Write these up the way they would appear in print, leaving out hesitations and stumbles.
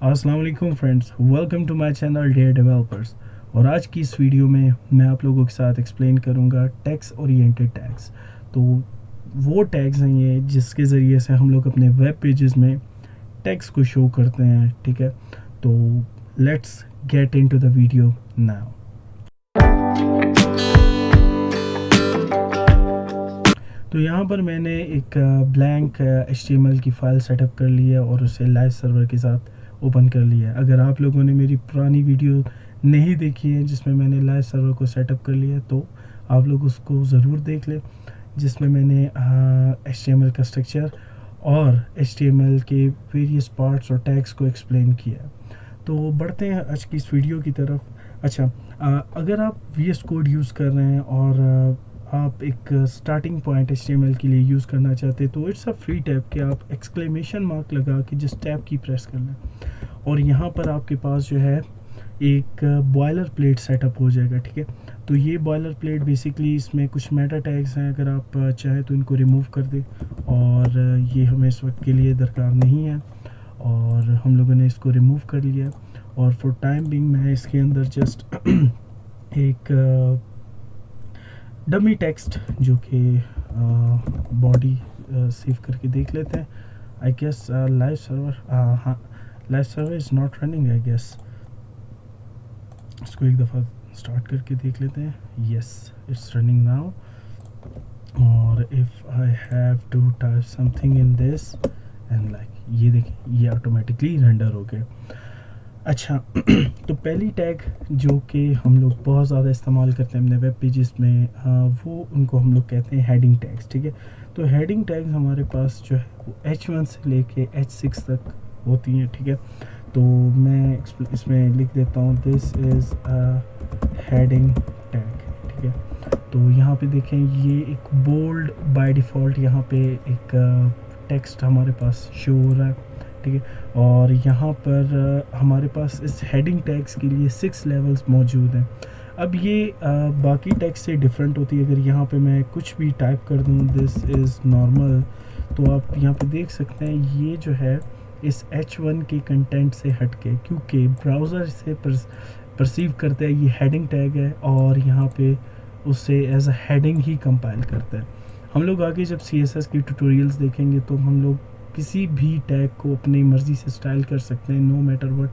अस्सलाम वालेकुम friends, welcome to my channel dear developers. और आज की इस वीडियो में मैं आप लोगों के साथ एक्सप्लेन करूंगा टैग्स ओरिएंटेड टैग्स। तो वो टैग्स हैं ये जिसके ज़रिए से हम लोग अपने वेब पेजेस में टैग्स को शो करते हैं, ठीक है। तो let's get into the video now. तो यहाँ पर मैंने एक ब्लैंक HTML की फ़ाइल सेटअप कर ली है और उसे लाइव सर्वर के साथ ओपन कर लिया है। अगर आप लोगों ने मेरी पुरानी वीडियो नहीं देखी है जिसमें मैंने लाइव सर्वर को सेटअप कर लिया है तो आप लोग उसको ज़रूर देख लें, जिसमें मैंने HTML का स्ट्रक्चर और HTML के वेरियस पार्ट्स और टैग्स को एक्सप्लेन किया है। तो बढ़ते हैं आज की इस वीडियो की तरफ। अच्छा, अगर आप VS कोड यूज़ कर रहे हैं और आप एक स्टार्टिंग पॉइंट HTML के लिए यूज़ करना चाहते हैं तो इट्स अ फ्री टैब कि आप एक्सक्लेमेशन मार्क लगा के जिस टैब की प्रेस कर लें और यहाँ पर आपके पास जो है एक बॉयलर प्लेट सेटअप हो जाएगा, ठीक है। तो ये बॉयलर प्लेट बेसिकली इसमें कुछ मेटा टैग्स हैं, अगर आप चाहें तो इनको रिमूव कर दें और ये हमें इस वक्त के लिए दरकार नहीं है और हम लोगों ने इसको रिमूव कर लिया। और फॉर टाइम बिंग मैं इसके अंदर जस्ट एक डमी टेक्स्ट जो कि बॉडी सेव करके देख लेते हैं। आई गेस लाइव सर्वर, हाँ live server is not running I guess. इसको एक दफ़ा स्टार्ट करके देख लेते हैं। Yes, it's running now. और if I have to type something in this and like ये देखें ये ऑटोमेटिकली रेंडर हो गया। अच्छा तो पहली टैग जो कि हम लोग बहुत ज़्यादा इस्तेमाल करते हैं अपने वेब पेजेस में, वो उनको हम लोग कहते हैं हेडिंग टैग्स, ठीक है। तो हेडिंग टैग्स हमारे पास जो है वो H1 से लेके H6 तक होती हैं, ठीक है। तो मैं इसमें लिख देता हूँ दिस इज़ हेडिंग टैग, ठीक है। तो यहाँ पे देखें ये एक बोल्ड बाय डिफ़ॉल्ट यहाँ पे एक टेक्स्ट हमारे पास शो हो रहा है, ठीक है। और यहाँ पर हमारे पास इस हेडिंग टैग्स के लिए 6 लेवल्स मौजूद हैं। अब ये बाकी टैग्स से डिफरेंट होती है। अगर यहाँ पे मैं कुछ भी टाइप कर दूँ दिस इज़ नॉर्मल तो आप यहाँ पे देख सकते हैं ये जो है इस H1 के कंटेंट से हट के, क्योंकि ब्राउज़र से परसीव करता है ये हेडिंग टैग है और यहाँ पे उसे एज अ हेडिंग ही कंपाइल करता है। हम लोग आगे जब CSS की ट्यूटोरियल्स देखेंगे तो हम लोग किसी भी टैग को अपनी मर्ज़ी से स्टाइल कर सकते हैं, नो मैटर व्हाट।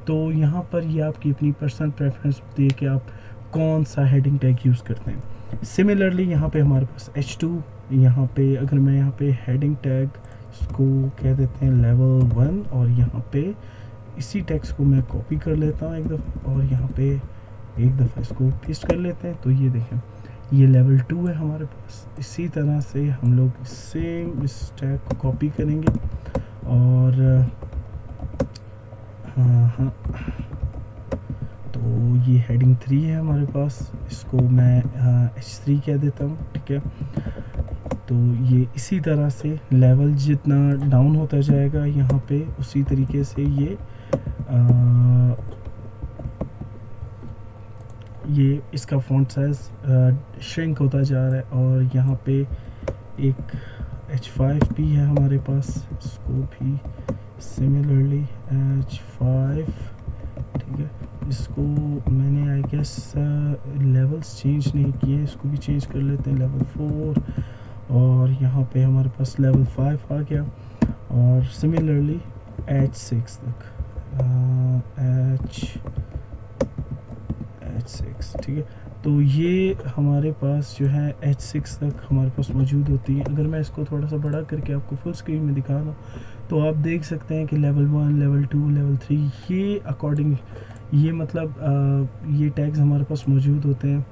तो यहाँ पर ये आपकी अपनी पर्सनल प्रेफरेंस होती है कि आप कौन सा हेडिंग टैग यूज़ करते हैं। सिमिलरली यहाँ पे हमारे पास H2, यहाँ पे अगर मैं यहाँ पे हेडिंग टैग इसको कह देते हैं लेवल 1 और यहाँ पे इसी टेक्स्ट को मैं कॉपी कर लेता हूँ एक दफ़ा और यहाँ पे एक दफ़ा इसको पेस्ट कर लेते हैं। तो ये देखें ये लेवल 2 है हमारे पास। इसी तरह से हम लोग सेम इस टैग को कॉपी करेंगे और हाँ तो ये हेडिंग 3 है हमारे पास, इसको मैं H3 कह देता हूँ, ठीक है। तो ये इसी तरह से लेवल जितना डाउन होता जाएगा यहाँ पे उसी तरीके से ये इसका फ़ॉन्ट साइज़ श्रिंक होता जा रहा है। और यहाँ पे एक H5 भी है हमारे पास, इसको भी सिमिलरली H5, ठीक है। इसको मैंने आई गेस लेवल्स चेंज नहीं किए, इसको भी चेंज कर लेते हैं लेवल 4 और यहाँ पे हमारे पास लेवल 5 आ गया। और सिमिलरली H6 तक H6, ठीक है। तो ये हमारे पास जो है H6 तक हमारे पास मौजूद होती है। अगर मैं इसको थोड़ा सा बड़ा करके आपको फुल स्क्रीन में दिखा दूँ तो आप देख सकते हैं कि लेवल 1, लेवल 2, लेवल 3 ये अकॉर्डिंग ये मतलब ये टैग्स हमारे पास मौजूद होते हैं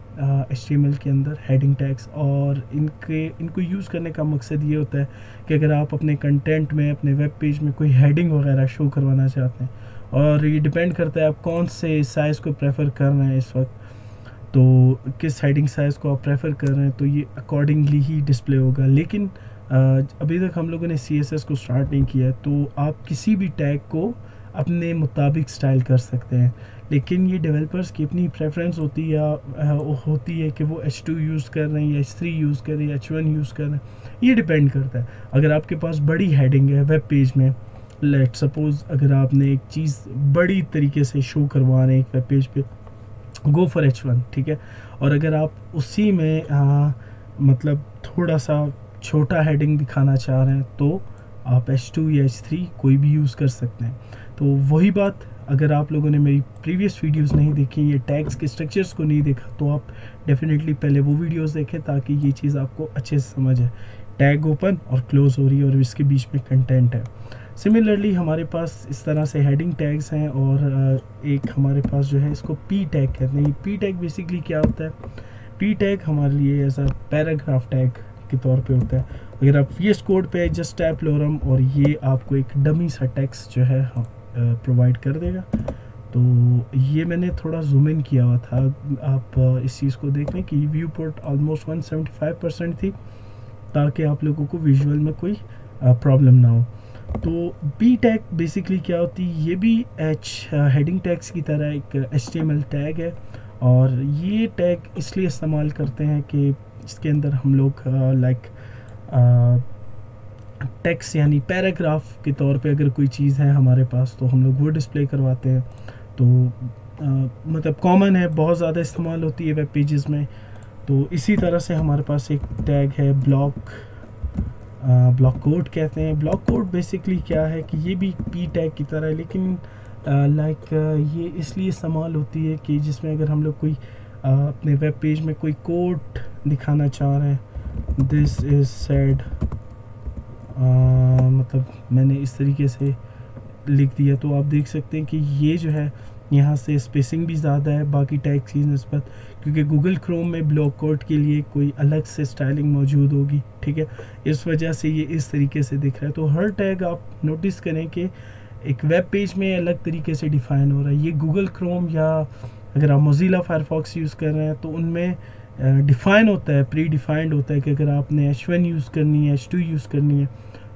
HTML के अंदर, हेडिंग टैग्स। और इनको यूज़ करने का मकसद ये होता है कि अगर आप अपने कंटेंट में अपने वेब पेज में कोई हेडिंग वगैरह शो करवाना चाहते हैं, और ये डिपेंड करता है आप कौन से साइज़ को प्रेफर कर रहे हैं इस वक्त, तो किस हेडिंग साइज़ को आप प्रेफर कर रहे हैं तो ये अकॉर्डिंगली ही डिस्प्ले होगा। लेकिन अभी तक हम लोगों ने CSS को स्टार्ट नहीं किया, तो आप किसी भी टैग को अपने मुताबिक स्टाइल कर सकते हैं। लेकिन ये डेवलपर्स की अपनी प्रेफरेंस होती है कि वो H2 यूज़ कर रहे हैं या H3 यूज़ कर रहे हैं, H1 यूज़ कर रहे हैं, ये डिपेंड करता है। अगर आपके पास बड़ी हेडिंग है वेब पेज में लेट सपोज अगर आपने एक चीज़ बड़ी तरीके से शो करवा रहे हैं एक वेब पेज पे, गो फॉर H1, ठीक है। और अगर आप उसी में मतलब थोड़ा सा छोटा हेडिंग दिखाना चाह रहे हैं तो आप H2 या H3 कोई भी यूज़ कर सकते हैं। तो वही बात, अगर आप लोगों ने मेरी प्रीवियस वीडियोस नहीं देखी, ये टैग्स के स्ट्रक्चर्स को नहीं देखा, तो आप डेफिनेटली पहले वो वीडियोस देखें ताकि ये चीज़ आपको अच्छे से समझ आए। टैग ओपन और क्लोज हो रही है और इसके बीच में कंटेंट है। सिमिलरली हमारे पास इस तरह से हेडिंग टैग्स हैं और एक हमारे पास जो है इसको पी टैग कहते हैं। पी टैग बेसिकली क्या होता है? पी टैग हमारे लिए एज अ पैराग्राफ टैग के तौर पे होता है। अगर आप VS कोड पे जस्ट टैप लोरम और ये आपको एक डमी सा टेक्स्ट जो है प्रोवाइड कर देगा। तो ये मैंने थोड़ा जूम इन किया हुआ था, आप इस चीज़ को देख लें कि व्यू पोर्ट ऑलमोस्ट 175% थी ताकि आप लोगों को विजुअल में कोई प्रॉब्लम ना हो। तो पी टैग बेसिकली क्या होती है? ये भी हेडिंग टैग्स की तरह एक HTML टैग है और ये टैग इसलिए इस्तेमाल करते हैं कि इसके अंदर हम लोग लाइक टेक्स्ट यानी पैराग्राफ के तौर पे अगर कोई चीज़ है हमारे पास तो हम लोग वो डिस्प्ले करवाते हैं। तो मतलब कॉमन है, बहुत ज़्यादा इस्तेमाल होती है वेब पेजेस में। तो इसी तरह से हमारे पास एक टैग है ब्लॉक कोड कहते हैं। ब्लॉक कोड बेसिकली क्या है कि ये भी पी टैग की तरह है, लेकिन ये इसलिए इस्तेमाल होती है कि जिसमें अगर हम लोग कोई अपने वेब पेज में कोई कोड दिखाना चाह रहे हैं, दिस इज़ सैड, मतलब मैंने इस तरीके से लिख दिया तो आप देख सकते हैं कि ये जो है यहाँ से स्पेसिंग भी ज़्यादा है बाकी टैग की निस्बत, क्योंकि गूगल क्रोम में ब्लॉक कोड के लिए कोई अलग से स्टाइलिंग मौजूद होगी, ठीक है। इस वजह से ये इस तरीके से दिख रहा है। तो हर टैग आप नोटिस करें कि एक वेब पेज में अलग तरीके से डिफ़ाइन हो रहा है। ये गूगल क्रोम या अगर आप मोज़िला फायरफॉक्स यूज़ कर रहे हैं तो उनमें डिफ़ाइन होता है, प्री डिफ़ाइंड होता है कि अगर आपने H1 यूज़ करनी है, H2 यूज़ करनी है,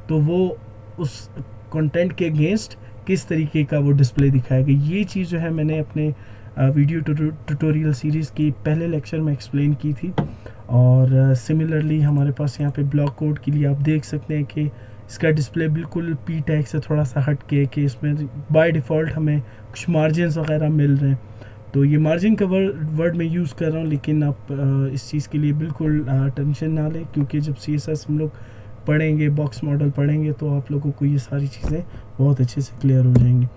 तो वो उस कंटेंट के अगेंस्ट किस तरीके का वो डिस्प्ले दिखाएगा। ये चीज़ जो है मैंने अपने वीडियो ट्यूटोरियल सीरीज़ की पहले लेक्चर में एक्सप्लेन की थी। और सिमिलरली हमारे पास यहाँ पे ब्लॉक कोड के लिए आप देख सकते हैं कि इसका डिस्प्ले बिल्कुल पी टैग से थोड़ा सा हट के कि इसमें बाय डिफ़ॉल्ट हमें कुछ मार्जिन्स वगैरह मिल रहे हैं। तो ये मार्जिन का वर्ड मैं यूज़ कर रहा हूँ, लेकिन आप इस चीज़ के लिए बिल्कुल टेंशन ना लें, क्योंकि जब CSS हम लोग पढ़ेंगे, बॉक्स मॉडल पढ़ेंगे, तो आप लोगों को ये सारी चीज़ें बहुत अच्छे से क्लियर हो जाएंगी।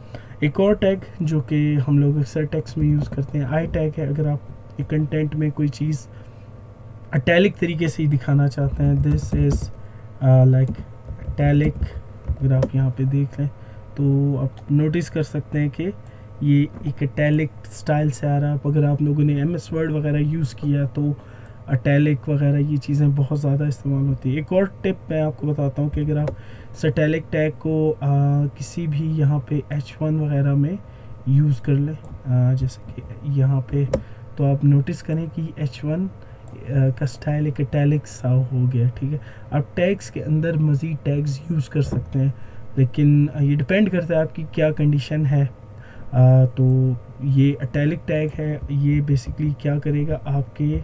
एक और टैग जो कि हम लोग अक्सर टेक्स्ट में यूज़ करते हैं, आई टैग है। अगर आप एक कंटेंट में कोई चीज़ अटैलिक तरीके से ही दिखाना चाहते हैं, दिस इज़ लाइक अटैलिक, अगर आप यहाँ पे देख लें तो आप नोटिस कर सकते हैं कि ये एक अटैलिक स्टाइल से आ रहा है। अगर आप लोगों ने MS वर्ड वगैरह यूज़ किया तो अटैलिक वगैरह ये चीज़ें बहुत ज़्यादा इस्तेमाल होती है। एक और टिप मैं आपको बताता हूँ कि अगर आप इस अटैलिक टैग को किसी भी यहाँ पे H1 वगैरह में यूज़ कर लें, जैसे कि यहाँ पे, तो आप नोटिस करें कि H1 का स्टाइल एक अटैलिक सा हो गया, ठीक है। आप टैग्स के अंदर मज़ीद टैग्स यूज़ कर सकते हैं, लेकिन ये डिपेंड करता है आपकी क्या कंडीशन है। तो ये अटैलिक टैग है, ये बेसिकली क्या करेगा, आपके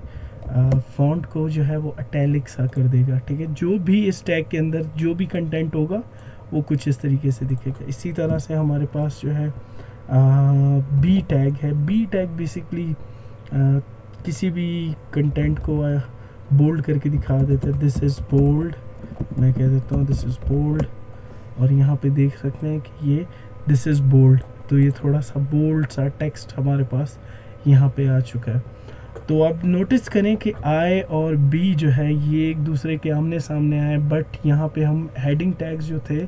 फ़ॉन्ट को जो है वो अटैलिक सा कर देगा, ठीक है। जो भी इस टैग के अंदर जो भी कंटेंट होगा वो कुछ इस तरीके से दिखेगा। इसी तरह से हमारे पास जो है बी टैग है। बी टैग बेसिकली किसी भी कंटेंट को बोल्ड करके दिखा देता है। दिस इज़ बोल्ड, मैं कह देता हूँ दिस इज़ बोल्ड, और यहाँ पे देख सकते हैं कि ये दिस इज़ बोल्ड, तो ये थोड़ा सा बोल्ड सा टेक्स्ट हमारे पास यहाँ पे आ चुका है। तो आप नोटिस करें कि आई और बी जो है ये एक दूसरे के आमने सामने आए, बट यहाँ पे हम हेडिंग टैग्स जो थे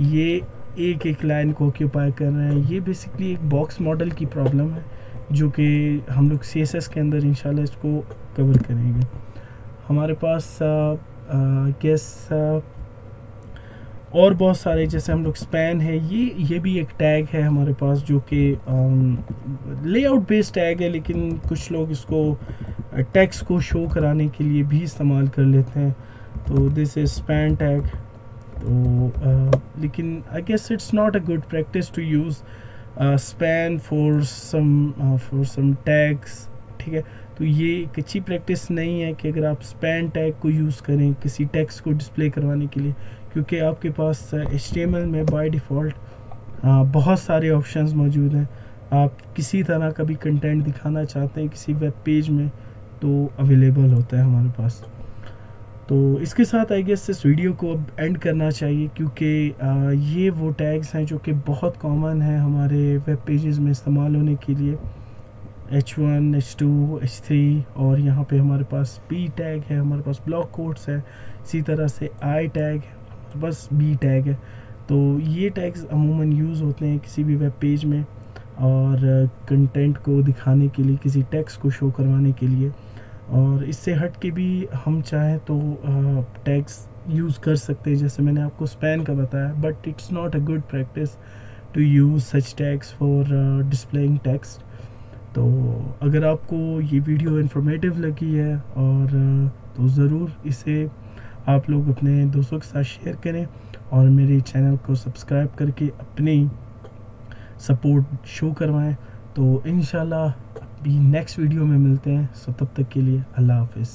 ये एक एक लाइन को ऑक्यूपाई कर रहे हैं। ये बेसिकली एक बॉक्स मॉडल की प्रॉब्लम है जो कि हम लोग CSS के अंदर इंशाल्लाह इसको कवर करेंगे। हमारे पास और बहुत सारे, जैसे हम लोग स्पैन है, ये भी एक टैग है हमारे पास जो कि लेआउट बेस्ड टैग है, लेकिन कुछ लोग इसको टेक्स्ट को शो कराने के लिए भी इस्तेमाल कर लेते हैं। तो दिस इज स्पैन टैग। तो लेकिन I guess it's not a good practice to use span for some tags, ठीक है। तो ये एक अच्छी प्रैक्टिस नहीं है कि अगर आप स्पैन टैग को यूज़ करें किसी टेक्स्ट को डिस्प्ले करवाने के लिए, क्योंकि आपके पास HTML में बाय डिफ़ॉल्ट बहुत सारे ऑप्शंस मौजूद हैं। आप किसी तरह का भी कंटेंट दिखाना चाहते हैं किसी वेब पेज में तो अवेलेबल होता है हमारे पास। तो इसके साथ आई गेस इस वीडियो को अब एंड करना चाहिए, क्योंकि ये वो टैग्स हैं जो कि बहुत कॉमन है हमारे वेब पेजेस में इस्तेमाल होने के लिए। H1, H2, H3 और यहाँ पे हमारे पास P टैग है, हमारे पास ब्लॉक कोट्स है, इसी तरह से I टैग है, हमारे पास B टैग है। तो ये टैग्स अमूमन यूज़ होते हैं किसी भी वेब पेज में और कंटेंट को दिखाने के लिए, किसी टेक्स्ट को शो करवाने के लिए। और इससे हट के भी हम चाहें तो टैग्स यूज़ कर सकते हैं, जैसे मैंने आपको स्पैन का बताया, but it's not a good practice to use such tags for displaying text. तो अगर आपको ये वीडियो इन्फॉर्मेटिव लगी है और तो ज़रूर इसे आप लोग अपने दोस्तों के साथ शेयर करें और मेरे चैनल को सब्सक्राइब करके अपनी सपोर्ट शो करवाएं। तो इंशाल्लाह अभी नेक्स्ट वीडियो में मिलते हैं। सो तब तक के लिए अल्लाह हाफ़िज़।